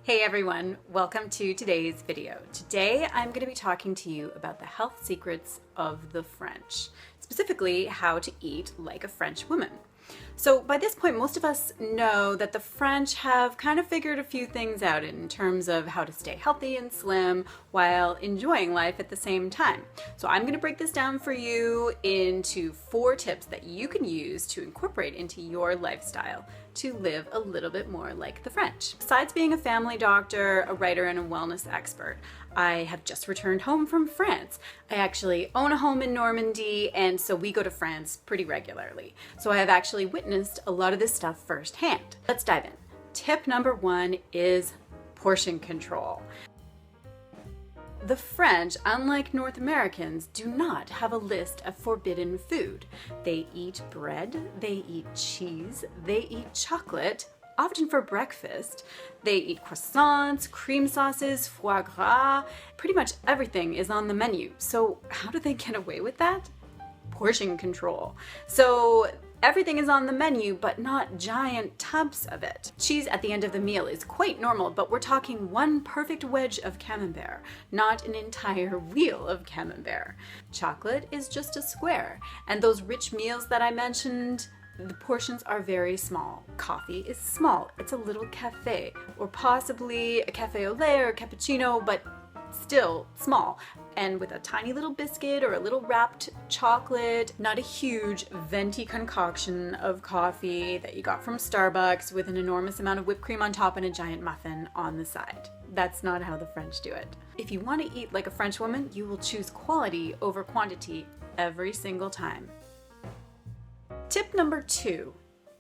Hey everyone, welcome to today's video. Today I'm going to be talking to you about the health secrets of the French, specifically how to eat like a French woman. So by this point, most of us know that the French have kind of figured a few things out in terms of how to stay healthy and slim while enjoying life at the same time. So I'm going to break this down for you into 4 tips that you can use to incorporate into your lifestyle to live a little bit more like the French. Besides being a family doctor, a writer, and a wellness expert, I have just returned home from France. I actually own a home in Normandy, and so we go to France pretty regularly. So I have actually witnessed a lot of this stuff firsthand. Let's dive in. Tip number 1 is portion control. The French, unlike North Americans, do not have a list of forbidden food. They eat bread, they eat cheese, they eat chocolate, often for breakfast. They eat croissants, cream sauces, foie gras. Pretty much everything is on the menu. So how do they get away with that? Portion control. So everything is on the menu, but not giant tubs of it. Cheese at the end of the meal is quite normal, but we're talking one perfect wedge of camembert, not an entire wheel of camembert. Chocolate is just a square, and those rich meals that I mentioned, the portions are very small. Coffee is small. It's a little cafe, or possibly a cafe au lait or a cappuccino, but still small, and with a tiny little biscuit or a little wrapped chocolate, not a huge venti concoction of coffee that you got from Starbucks with an enormous amount of whipped cream on top and a giant muffin on the side. That's not how the French do it. If you want to eat like a French woman, you will choose quality over quantity every single time. Tip number 2.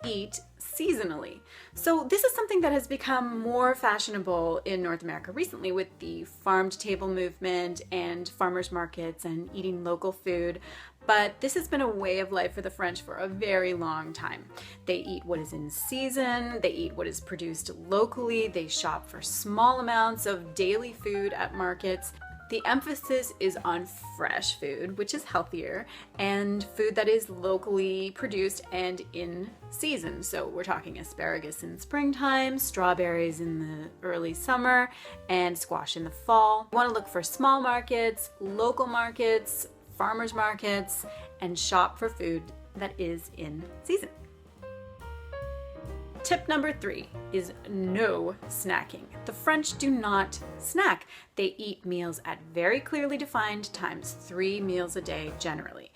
Eat seasonally. So this is something that has become more fashionable in North America recently with the farm-to-table movement and farmers markets and eating local food. But this has been a way of life for the French for a very long time. They eat what is in season, they eat what is produced locally, they shop for small amounts of daily food at markets. The emphasis is on fresh food, which is healthier, and food that is locally produced and in season. So we're talking asparagus in springtime, strawberries in the early summer, and squash in the fall. You want to look for small markets, local markets, farmers markets, and shop for food that is in season. Tip number 3 is no snacking. The French do not snack. They eat meals at very clearly defined times, 3 meals a day generally.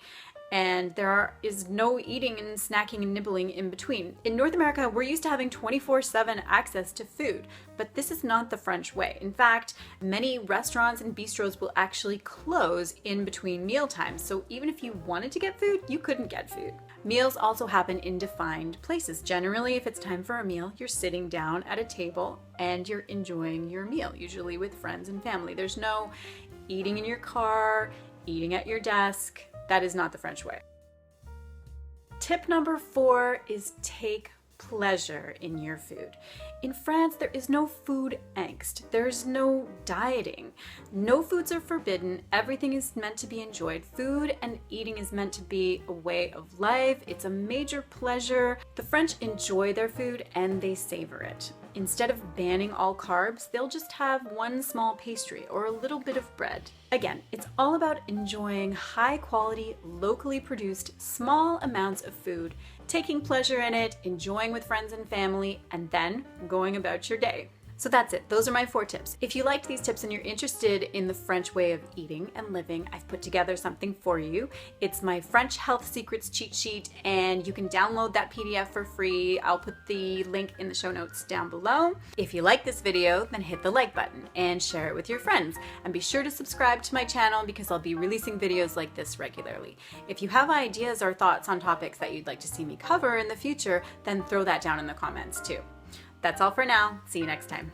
And there is no eating and snacking and nibbling in between. In North America, we're used to having 24/7 access to food, but this is not the French way. In fact, many restaurants and bistros will actually close in between meal times, so even if you wanted to get food, you couldn't get food. Meals also happen in defined places. Generally, if it's time for a meal, you're sitting down at a table and you're enjoying your meal, usually with friends and family. There's no eating in your car, eating at your desk. That is not the French way. Tip number 4 is take pleasure in your food. In France, there is no food angst. There's no dieting. No foods are forbidden. Everything is meant to be enjoyed. Food and eating is meant to be a way of life. It's a major pleasure. The French enjoy their food and they savor it. Instead of banning all carbs, they'll just have one small pastry or a little bit of bread. Again, it's all about enjoying high quality, locally produced, small amounts of food, taking pleasure in it, enjoying with friends and family, and then going about your day. So that's it. Those are my 4 tips. If you liked these tips and you're interested in the French way of eating and living, I've put together something for you. It's my French Health Secrets cheat sheet, and you can download that PDF for free. I'll put the link in the show notes down below. If you like this video, then hit the like button and share it with your friends. And be sure to subscribe to my channel because I'll be releasing videos like this regularly. If you have ideas or thoughts on topics that you'd like to see me cover in the future, then throw that down in the comments too. That's all for now. See you next time.